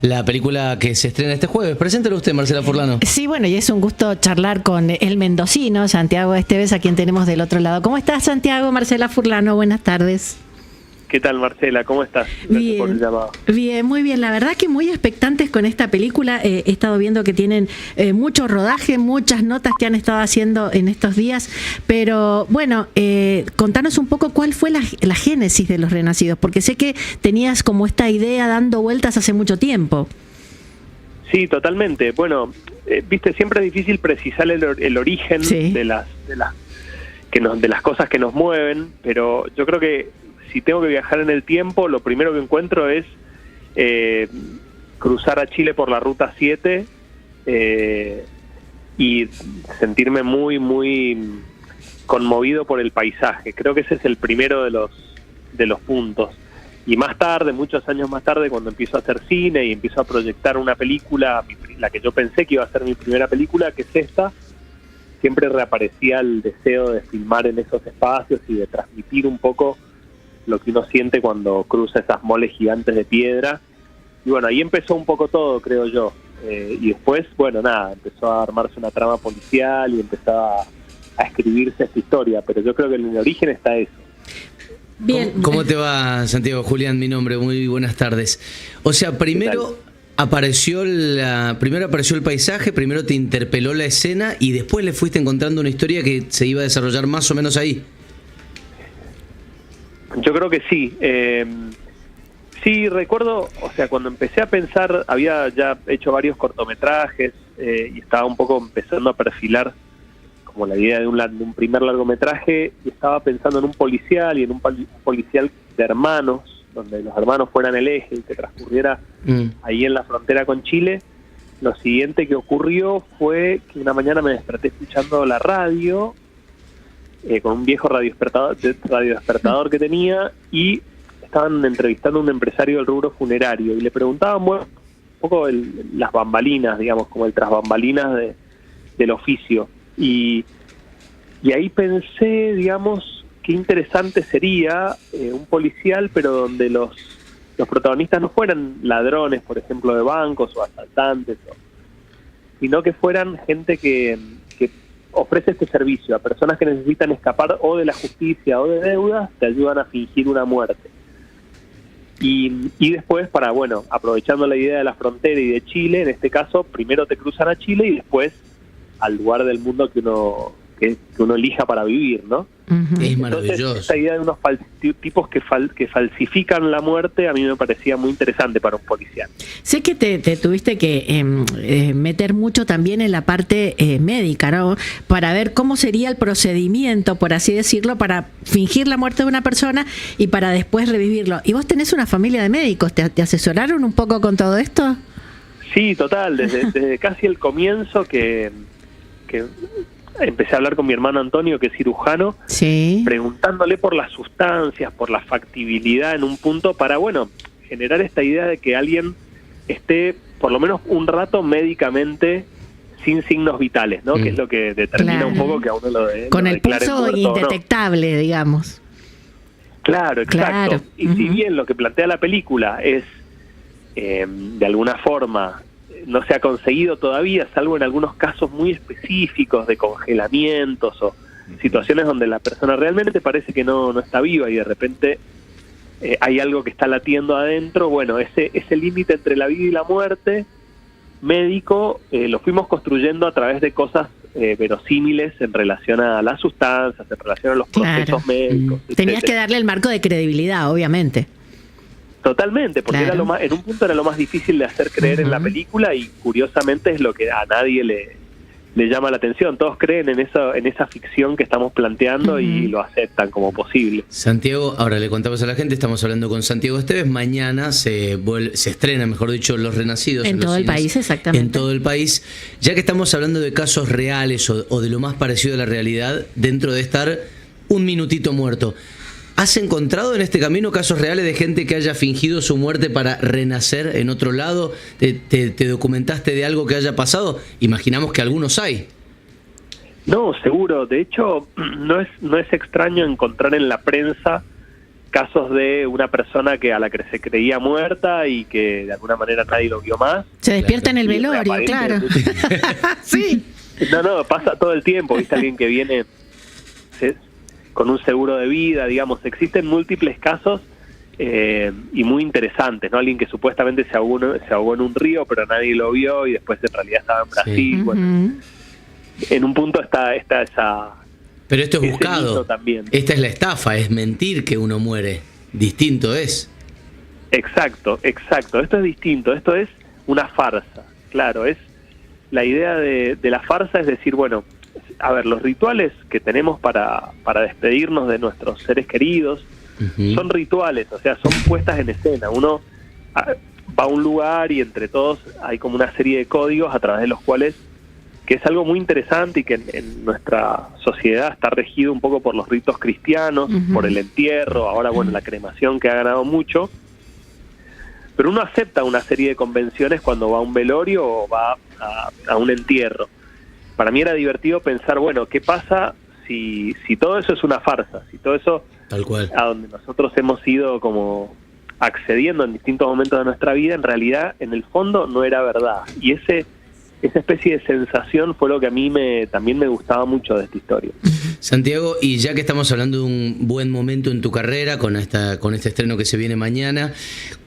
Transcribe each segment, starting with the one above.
La película que se estrena este jueves. Preséntelo usted, Marcela Furlano. Sí, bueno, y es un gusto charlar con el mendocino, Santiago Esteves, a quien tenemos del otro lado. ¿Cómo estás, Santiago? Marcela Furlano, buenas tardes. ¿Qué tal, Marcela? ¿Cómo estás? Gracias por el llamado. Bien, muy bien. La verdad que muy expectantes con esta película. He estado viendo que tienen mucho rodaje, muchas notas que han estado haciendo en estos días. Pero bueno, contanos un poco cuál fue la génesis de Los Renacidos, porque sé que tenías como esta idea dando vueltas hace mucho tiempo. Sí, totalmente. Bueno, viste, siempre es difícil precisar el origen de las cosas que nos mueven, pero yo creo que si tengo que viajar en el tiempo, lo primero que encuentro es cruzar a Chile por la Ruta 7 y sentirme muy, muy conmovido por el paisaje. Creo que ese es el primero de los puntos. Y más tarde, muchos años más tarde, cuando empiezo a hacer cine y empiezo a proyectar una película, la que yo pensé que iba a ser mi primera película, que es esta, siempre reaparecía el deseo de filmar en esos espacios y de transmitir un poco lo que uno siente cuando cruza esas moles gigantes de piedra. Y bueno, ahí empezó un poco todo, creo yo. Y después, bueno, nada, empezó a armarse una trama policial y empezaba a escribirse esta historia. Pero yo creo que en el origen está eso. Bien. ¿Cómo te va, Santiago? Julián, mi nombre. Muy buenas tardes. O sea, primero apareció el paisaje, primero te interpeló la escena y después le fuiste encontrando una historia que se iba a desarrollar más o menos ahí. Yo creo que sí. Sí, recuerdo, o sea, cuando empecé a pensar, había ya hecho varios cortometrajes y estaba un poco empezando a perfilar como la idea de un primer largometraje, y estaba pensando en un policial y en un policial de hermanos, donde los hermanos fueran el eje y que transcurriera ahí en la frontera con Chile. Lo siguiente que ocurrió fue que una mañana me desperté escuchando la radio, con un viejo radiodespertador que tenía, y estaban entrevistando a un empresario del rubro funerario y le preguntaban, bueno, un poco las bambalinas, digamos, como el tras bambalinas del oficio. Y ahí pensé, digamos, qué interesante sería un policial, pero donde los protagonistas no fueran ladrones, por ejemplo, de bancos o asaltantes, sino que fueran gente que ofrece este servicio a personas que necesitan escapar o de la justicia o de deudas, te ayudan a fingir una muerte. Y después, aprovechando la idea de la frontera y de Chile, en este caso, primero te cruzan a Chile y después al lugar del mundo que uno elija para vivir, ¿no? Uh-huh. Es maravilloso. Entonces, esta idea de unos tipos que falsifican la muerte a mí me parecía muy interesante para un policial. Sé que te tuviste que meter mucho también en la parte médica, ¿no? Para ver cómo sería el procedimiento, por así decirlo, para fingir la muerte de una persona y para después revivirlo. ¿Y vos tenés una familia de médicos? ¿Te asesoraron un poco con todo esto? Sí, total. Desde casi el comienzo que empecé a hablar con mi hermano Antonio, que es cirujano, sí, preguntándole por las sustancias, por la factibilidad en un punto para, generar esta idea de que alguien esté por lo menos un rato médicamente sin signos vitales, ¿no? Que es lo que determina un poco que a uno con el declaren pulso muerto, indetectable, ¿no? Digamos. Claro, exacto. Claro. Y si bien lo que plantea la película es, de alguna forma, no se ha conseguido todavía, salvo en algunos casos muy específicos de congelamientos o situaciones donde la persona realmente parece que no está viva y de repente hay algo que está latiendo adentro. Bueno, ese límite entre la vida y la muerte médico lo fuimos construyendo a través de cosas verosímiles en relación a las sustancias, en relación a los procesos médicos. Tenías que darle el marco de credibilidad, obviamente. Totalmente, porque claro, en un punto era lo más difícil de hacer creer en la película, y curiosamente es lo que a nadie le llama la atención. Todos creen en esa ficción que estamos planteando y lo aceptan como posible. Santiago, ahora le contamos a la gente, estamos hablando con Santiago Esteves. Mañana se estrena, mejor dicho, Los Renacidos. En todo el país, exactamente. En todo el país. Ya que estamos hablando de casos reales o de lo más parecido a la realidad, dentro de estar un minutito muerto, ¿has encontrado en este camino casos reales de gente que haya fingido su muerte para renacer en otro lado? ¿Te documentaste de algo que haya pasado? Imaginamos que algunos hay. No, seguro. De hecho, no es extraño encontrar en la prensa casos de una persona a la que se creía muerta y que de alguna manera nadie lo vio más. Se despierta en el velorio, claro. Sí. No, pasa todo el tiempo, ¿viste? Alguien que viene con un seguro de vida, digamos. Existen múltiples casos y muy interesantes, ¿no? Alguien que supuestamente se ahogó en un río, pero nadie lo vio y después en realidad estaba en Brasil. Sí. Bueno, en un punto está esa... Pero esto es buscado. También. Esta es la estafa, es mentir que uno muere. Distinto es. Exacto. Esto es distinto. Esto es una farsa. Claro, es la idea de la farsa, es decir, bueno, a ver, los rituales que tenemos para despedirnos de nuestros seres queridos son rituales, o sea, son puestas en escena. Uno va a un lugar y entre todos hay como una serie de códigos a través de los cuales, que es algo muy interesante y que en nuestra sociedad está regido un poco por los ritos cristianos, por el entierro, ahora bueno, la cremación que ha ganado mucho, pero uno acepta una serie de convenciones cuando va a un velorio o va a un entierro. Para mí era divertido pensar, bueno, ¿qué pasa si todo eso es una farsa? Si todo eso, tal cual, a donde nosotros hemos ido como accediendo en distintos momentos de nuestra vida, en realidad, en el fondo, no era verdad. Y esa especie de sensación fue lo que a mí también me gustaba mucho de esta historia. Santiago, y ya que estamos hablando de un buen momento en tu carrera, con este estreno que se viene mañana,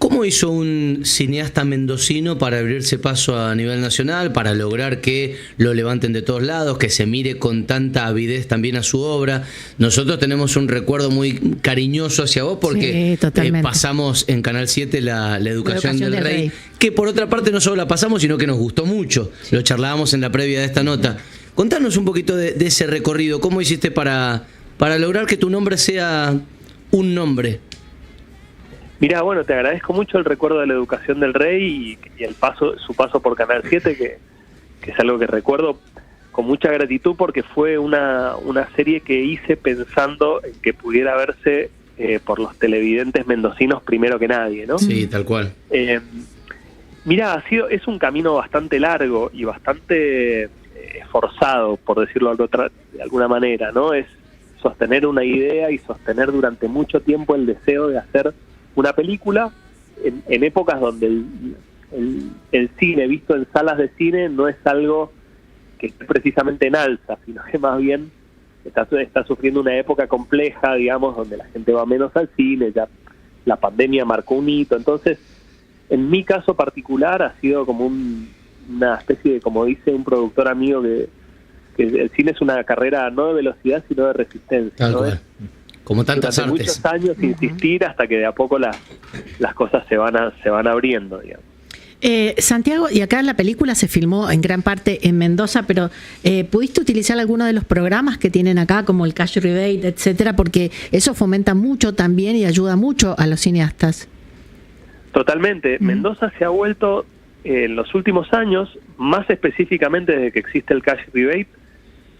¿cómo hizo un cineasta mendocino para abrirse paso a nivel nacional, para lograr que lo levanten de todos lados, que se mire con tanta avidez también a su obra? Nosotros tenemos un recuerdo muy cariñoso hacia vos porque pasamos en Canal 7 la Educación del Rey, que por otra parte no solo la pasamos, sino que nos gustó mucho. Lo charlábamos en la previa de esta nota. Contanos un poquito de ese recorrido. ¿Cómo hiciste para lograr que tu nombre sea un nombre? Mira, bueno, te agradezco mucho el recuerdo de la Educación del Rey y su paso por Canal 7, que es algo que recuerdo con mucha gratitud porque fue una serie que hice pensando en que pudiera verse por los televidentes mendocinos primero que nadie, ¿no? Sí, tal cual. Mira, es un camino bastante largo y bastante esforzado, por decirlo de alguna manera, ¿no? Es sostener una idea y sostener durante mucho tiempo el deseo de hacer una película en épocas donde el cine visto en salas de cine no es algo que esté precisamente en alza, sino que más bien está sufriendo una época compleja, digamos, donde la gente va menos al cine, ya la pandemia marcó un hito. Entonces, en mi caso particular ha sido como una especie de, como dice un productor amigo, que el cine es una carrera no de velocidad, sino de resistencia. Tal ¿no? cual. Como tantas durante artes. Muchos años insistir hasta que de a poco las cosas se van abriendo, digamos. Santiago, y acá la película se filmó en gran parte en Mendoza, pero ¿pudiste utilizar alguno de los programas que tienen acá, como el Cash Rebate, etcétera? Porque eso fomenta mucho también y ayuda mucho a los cineastas. Totalmente. Mendoza se ha vuelto en los últimos años, más específicamente desde que existe el Cash Rebate,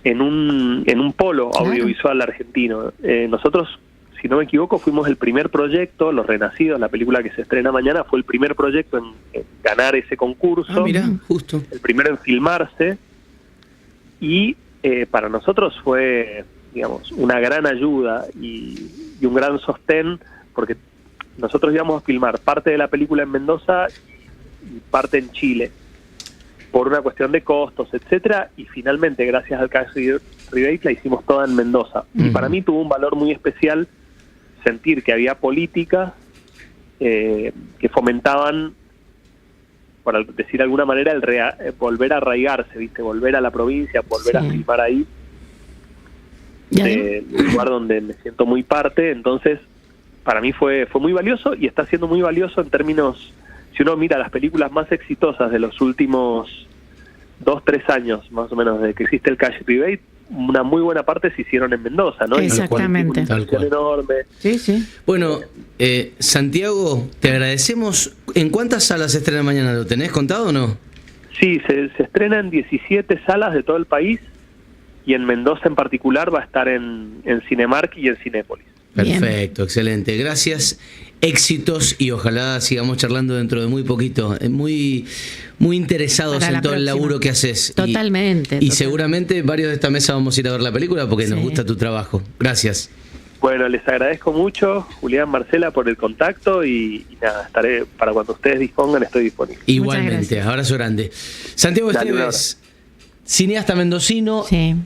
en un polo audiovisual argentino. Nosotros, si no me equivoco, fuimos el primer proyecto, Los Renacidos, la película que se estrena mañana, fue el primer proyecto en ganar ese concurso. Mirá, justo. El primero en filmarse. Y para nosotros fue, digamos, una gran ayuda y un gran sostén, porque nosotros íbamos a filmar parte de la película en Mendoza y parte en Chile, por una cuestión de costos, etcétera, y finalmente, gracias al Cash Rebate, la hicimos toda en Mendoza. Y para mí tuvo un valor muy especial sentir que había políticas que fomentaban, por decir de alguna manera, volver a arraigarse, ¿viste? Volver a la provincia, volver a filmar ahí, un lugar donde me siento muy parte. Entonces, para mí fue muy valioso y está siendo muy valioso en términos, si uno mira las películas más exitosas de los últimos 2-3 años, más o menos, desde que existe el Cash Rebate, una muy buena parte se hicieron en Mendoza, ¿no? Exactamente. Tal cual. Enorme. Sí, sí. Bueno, Santiago, te agradecemos. ¿En cuántas salas se estrena mañana? ¿Lo tenés contado o no? Sí, se estrena en 17 salas de todo el país y en Mendoza en particular va a estar en Cinemark y en Cinépolis. Perfecto, bien. Excelente. Gracias, éxitos y ojalá sigamos charlando dentro de muy poquito. Muy, muy interesados en todo el laburo que haces. Totalmente. Y seguramente varios de esta mesa vamos a ir a ver la película porque nos gusta tu trabajo. Gracias. Bueno, les agradezco mucho, Julián, Marcela, por el contacto y nada, estaré, para cuando ustedes dispongan, estoy disponible. Igualmente, abrazo grande. Santiago Dale, Esteves, cineasta mendocino, Sí.